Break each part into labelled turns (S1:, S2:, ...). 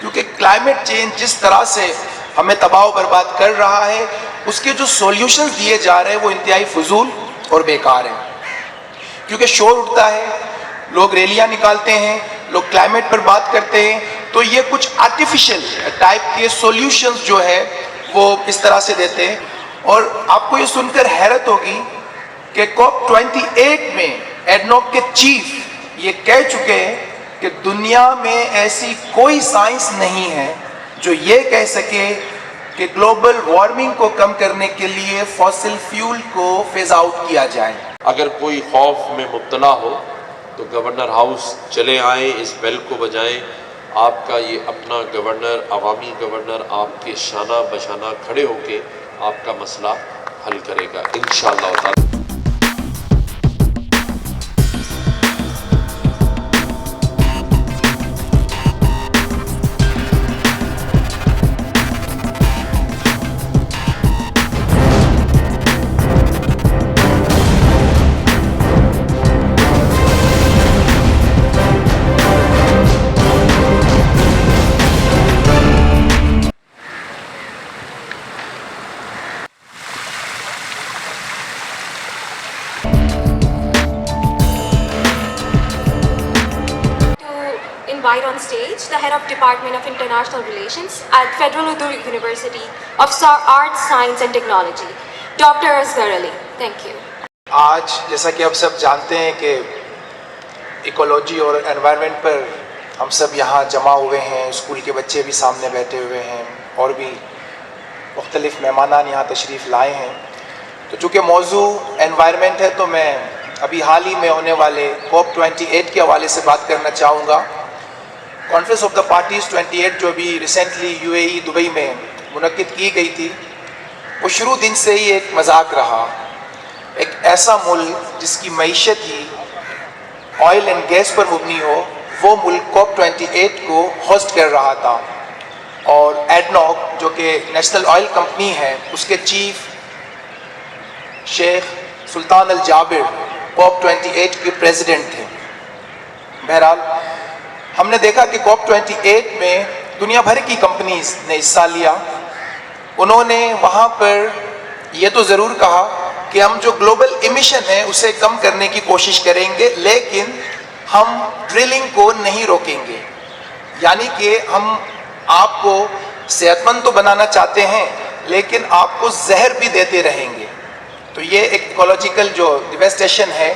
S1: کیونکہ climate change جس طرح سے ہمیں تباہ و برباد کر رہا ہے، اس کے جو سولوشنز دیے جا رہے ہیں وہ انتہائی فضول اور بیکار ہیں. کیونکہ شور اٹھتا ہے، لوگ ریلیاں نکالتے ہیں، لوگ کلائمیٹ پر بات کرتے ہیں، تو یہ کچھ آرٹیفیشل ٹائپ کے سولوشنز جو ہے وہ اس طرح سے دیتے ہیں. اور آپ کو یہ سن کر حیرت ہوگی کہ COP28 میں ایڈنوک کے چیف یہ کہہ چکے ہیں کہ دنیا میں ایسی کوئی سائنس نہیں ہے جو یہ کہہ سکے کہ گلوبل وارمنگ کو کم کرنے کے لیے فوسل فیول کو فیز آؤٹ کیا جائے.
S2: اگر کوئی خوف میں مبتلا ہو تو گورنر ہاؤس چلے آئیں، اس بیل کو بجائیں. آپ کا یہ اپنا گورنر، عوامی گورنر آپ کے شانہ بشانہ کھڑے ہو کے آپ کا مسئلہ حل کرے گا انشاءاللہ تعالی.
S3: Invite on stage the head of Department of International Relations at Federal Urdu University of Arts, Science and Technology, Dr. Asghar Ali. Thank you.
S1: آج جیسا کہ آپ سب جانتے ہیں کہ ایکولوجی اور انوائرمنٹ پر ہم سب یہاں جمع ہوئے ہیں، اسکول کے بچے بھی سامنے بیٹھے ہوئے ہیں اور بھی مختلف مہمانان یہاں تشریف لائے ہیں. تو چونکہ موضوع انوائرمنٹ ہے تو میں ابھی حال ہی میں ہونے والے COP28 کے حوالے سے بات کرنا چاہوں گا. کانفرنس آف دا پارٹیز 28 جو ابھی ریسنٹلی UAE دبئی میں منعقد کی گئی تھی، وہ شروع دن سے ہی ایک مذاق رہا. ایک ایسا ملک جس کی معیشت ہی آئل اینڈ گیس پر مبنی ہو، وہ ملک COP28 کو ہوسٹ کر رہا تھا. اور ایڈنوک جو کہ نیشنل آئل کمپنی ہے، اس کے چیف شیخ سلطان الجابر COP28 کے پریزیڈنٹ تھے. بہرحال ہم نے دیکھا کہ COP28 میں دنیا بھر کی کمپنیز نے حصہ لیا. انہوں نے وہاں پر یہ تو ضرور کہا کہ ہم جو گلوبل ایمیشن ہے اسے کم کرنے کی کوشش کریں گے، لیکن ہم ڈرلنگ کو نہیں روکیں گے. یعنی کہ ہم آپ کو صحت مند تو بنانا چاہتے ہیں لیکن آپ کو زہر بھی دیتے رہیں گے. تو یہ ایک ایکولوجیکل جو ڈیویسٹیشن ہے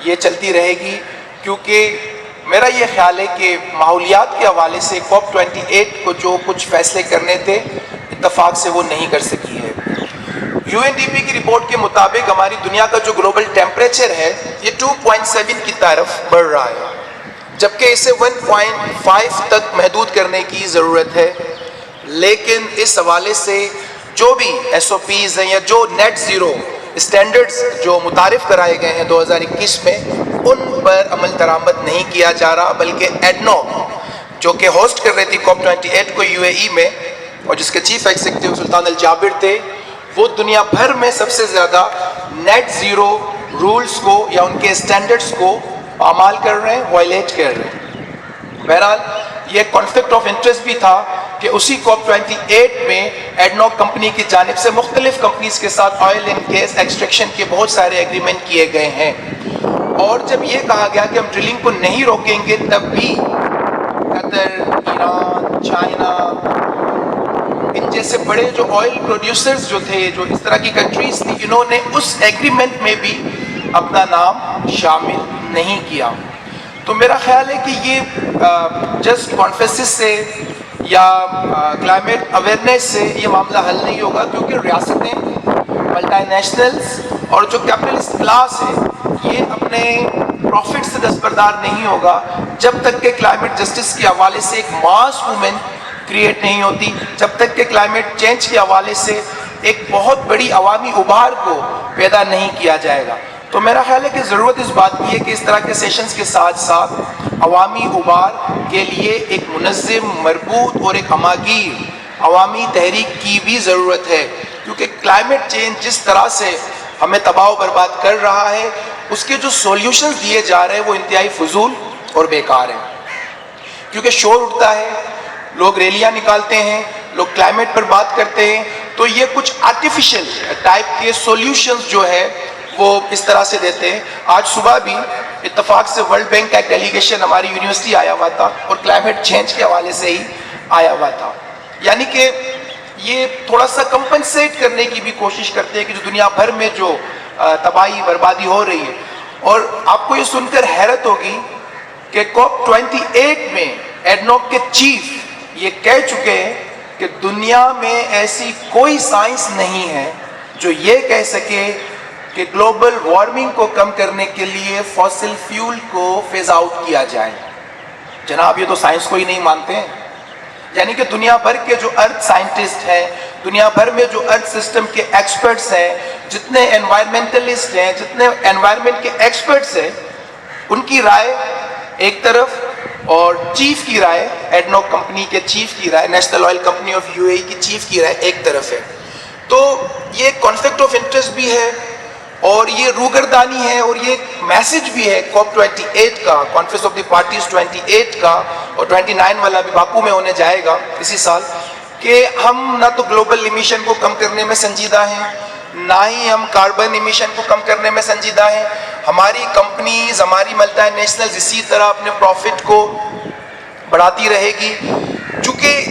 S1: یہ چلتی رہے گی. کیونکہ میرا یہ خیال ہے کہ ماحولیات کے حوالے سے COP28 کو جو کچھ فیصلے کرنے تھے اتفاق سے وہ نہیں کر سکی ہے. UNDP کی رپورٹ کے مطابق ہماری دنیا کا جو گلوبل ٹیمپریچر ہے یہ 2.7 کی طرف بڑھ رہا ہے، جبکہ اسے 1.5 تک محدود کرنے کی ضرورت ہے. لیکن اس حوالے سے جو بھی SOPs ہیں یا جو نیٹ زیرو اسٹینڈرڈز جو متعارف کرائے گئے ہیں 2021 میں، ان پر عمل درآمد نہیں کیا جا رہا، بلکہ ایڈنوک جو کہ ہوسٹ کر رہی تھی COP28 کو UAE میں اور جس کے چیف ایگزیکٹو سلطان الجابر تھے، وہ دنیا بھر میں سب سے زیادہ نیٹ زیرو رولز کو یا ان کے اسٹینڈرڈز کو پامال کر رہے ہیں، وائلیٹ کر رہے ہیں. بہرحال یہ کانفلکٹ آف انٹرسٹ بھی تھا کہ اسی COP28 میں ایڈنوک کمپنی کی جانب سے مختلف کمپنیز کے ساتھ آئل اینڈ گیس ایکسٹریکشن کے بہت سارے ایگریمنٹ کیے گئے ہیں. اور جب یہ کہا گیا کہ ہم ڈرلنگ کو نہیں روکیں گے، تب بھی قطر، ایران، چائنا، ان جیسے بڑے جو آئل پروڈیوسرز جو تھے، جو اس طرح کی کنٹریز تھی، انہوں نے اس ایگریمنٹ میں بھی اپنا نام شامل نہیں کیا. تو میرا خیال ہے کہ یہ جسٹ کانفرنسز سے یا کلائمیٹ اویئرنیس سے یہ معاملہ حل نہیں ہوگا، کیونکہ ریاستیں، ملٹی نیشنلز اور جو کیپٹلسٹ کلاس ہے یہ اپنے پروفٹ سے دستبردار نہیں ہوگا جب تک کہ کلائمیٹ جسٹس کے حوالے سے ایک ماس موومنٹ کریٹ نہیں ہوتی، جب تک کہ کلائمیٹ چینج کے حوالے سے ایک بہت بڑی عوامی ابھار کو پیدا نہیں کیا جائے گا. تو میرا خیال ہے کہ ضرورت اس بات کی ہے کہ اس طرح کے سیشنز کے ساتھ ساتھ عوامی ابھار کے لیے ایک منظم، مربوط اور ایک ہماگیر عوامی تحریک کی بھی ضرورت ہے. کیونکہ کلائمیٹ چینج جس طرح سے ہمیں تباہ و برباد کر رہا ہے، اس کے جو سولوشنز دیے جا رہے ہیں وہ انتہائی فضول اور بیکار ہیں. کیونکہ شور اٹھتا ہے، لوگ ریلیاں نکالتے ہیں, لوگ کلائمیٹ پر بات کرتے ہیں, تو یہ کچھ آرٹیفیشل ٹائپ کے سولوشنز جو ہے وہ اس طرح سے دیتے ہیں. آج صبح بھی اتفاق سے ورلڈ بینک کا ایک ڈیلیگیشن ہماری یونیورسٹی آیا ہوا تھا اور کلائمیٹ چینج کے حوالے سے ہی آیا ہوا تھا. یعنی کہ یہ تھوڑا سا کمپنسیٹ کرنے کی بھی کوشش کرتے ہیں کہ جو دنیا بھر میں جو تباہی بربادی ہو رہی ہے. اور آپ کو یہ سن کر حیرت ہوگی کہ کوپ 28 میں ایڈنوک کے چیف یہ کہہ چکے ہیں کہ دنیا میں ایسی کوئی سائنس نہیں ہے جو یہ کہہ سکے کہ گلوبل وارمنگ کو کم کرنے کے لیے فاسل فیول کو فیز آؤٹ کیا جائے. جناب یہ تو سائنس کو ہی نہیں مانتے ہیں. یعنی کہ دنیا بھر کے جو ارتھ سائنٹسٹ ہیں, دنیا بھر میں جو ارتھ سسٹم کے ایکسپرٹس ہیں, جتنے انوائرمنٹلسٹ ہیں, جتنے انوائرمنٹ کے ایکسپرٹس ہیں, ان کی رائے ایک طرف اور چیف کی رائے, ایڈنوک کمپنی کے چیف کی رائے, national oil company of U A E کی چیف کی رائے ایک طرف ہے. تو یہ کانفلکٹ آف انٹرسٹ بھی ہے اور یہ روگردانی ہے اور یہ میسج بھی ہے کوپ 28 کا, کانفرنس آف دی پارٹیز 28 کا, اور 29 والا بھی باکو میں ہونے جائے گا اسی سال, کہ ہم نہ تو گلوبل ایمیشن کو کم کرنے میں سنجیدہ ہیں, نہ ہی ہم کاربن ایمیشن کو کم کرنے میں سنجیدہ ہیں. ہماری کمپنیز, ہماری ملٹی نیشنلز اسی طرح اپنے پروفٹ کو بڑھاتی رہے گی. چونکہ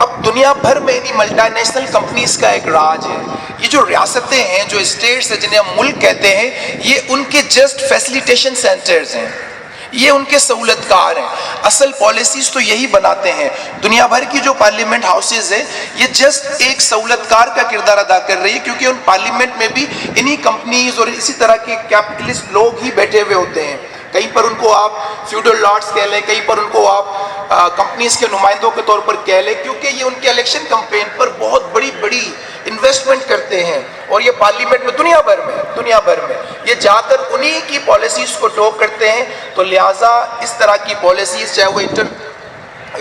S1: اب دنیا بھر میں انہی ملٹی نیشنل کمپنیز کا ایک راج ہے. یہ جو ریاستیں ہیں, جو اسٹیٹس ہیں جنہیں ہم ملک کہتے ہیں, یہ ان کے جسٹ فیسیلیٹیشن سینٹرز ہیں, یہ ان کے سہولت کار ہیں. اصل پالیسیز تو یہی بناتے ہیں. دنیا بھر کی جو پارلیمنٹ ہاؤسز ہیں یہ جسٹ ایک سہولت کار کا کردار ادا کر رہی ہے, کیونکہ ان پارلیمنٹ میں بھی انہی کمپنیز اور اسی طرح کے کیپٹلسٹ لوگ ہی بیٹھے ہوئے ہوتے ہیں. کہیں پر ان کو آپ فیوڈل لارڈز کہہ لیں, کہیں پر ان کو آپ کمپنیز کے نمائندوں کے طور پر کہہ لیں, کیونکہ یہ ان کے الیکشن کمپین پر بہت بڑی بڑی انویسٹمنٹ کرتے ہیں. اور یہ پارلیمنٹ میں دنیا بھر میں یہ جا کر انہی کی پالیسیز کو ٹوک کرتے ہیں. تو لہٰذا اس طرح کی پالیسیز, چاہے وہ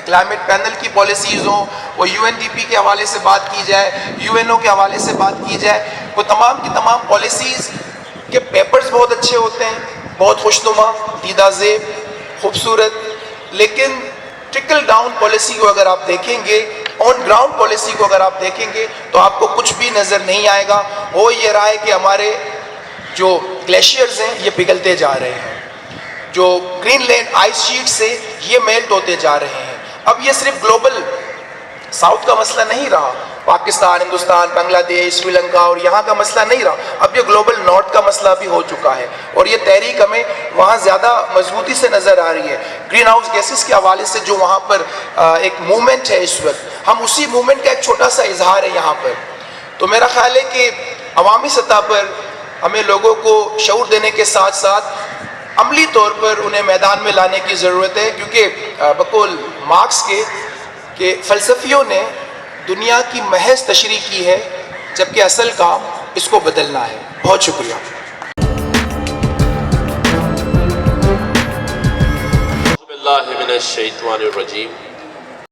S1: کلائمیٹ پینل کی پالیسیز ہوں, وہ UNDP کے حوالے سے بات کی جائے, UNO کے حوالے سے بات کی جائے, وہ تمام کی تمام پالیسیز کے پیپرز بہت اچھے ہوتے ہیں, بہت خوشنما, دیدہ زیب, خوبصورت, لیکن ٹرکل ڈاؤن پالیسی کو اگر آپ دیکھیں گے, آن گراؤنڈ پالیسی کو اگر آپ دیکھیں گے, تو آپ کو کچھ بھی نظر نہیں آئے گا. وہ یہ رہا ہے کہ ہمارے جو گلیشیئرز ہیں یہ پگھلتے جا رہے ہیں, جو گرین لینڈ آئس شیٹ سے یہ میلٹ ہوتے جا رہے ہیں. اب یہ صرف گلوبل ساؤتھ کا مسئلہ نہیں رہا, پاکستان, ہندوستان, بنگلہ دیش, سری لنکا اور یہاں کا مسئلہ نہیں رہا, اب یہ گلوبل نارتھ کا مسئلہ بھی ہو چکا ہے. اور یہ تحریک ہمیں وہاں زیادہ مضبوطی سے نظر آ رہی ہے. گرین ہاؤس گیسز کے حوالے سے جو وہاں پر ایک موومنٹ ہے اس وقت, ہم اسی موومنٹ کا ایک چھوٹا سا اظہار ہے یہاں پر. تو میرا خیال ہے کہ عوامی سطح پر ہمیں لوگوں کو شعور دینے کے ساتھ ساتھ عملی طور پر انہیں میدان میں لانے کی ضرورت ہے, کیونکہ بقول مارکس کے کہ فلسفیوں نے دنیا کی محض تشریح کی ہے, جبکہ اصل کام اس کو بدلنا ہے. بہت شکریہ.
S2: اعوذ باللہ من الشیطان الرجیم.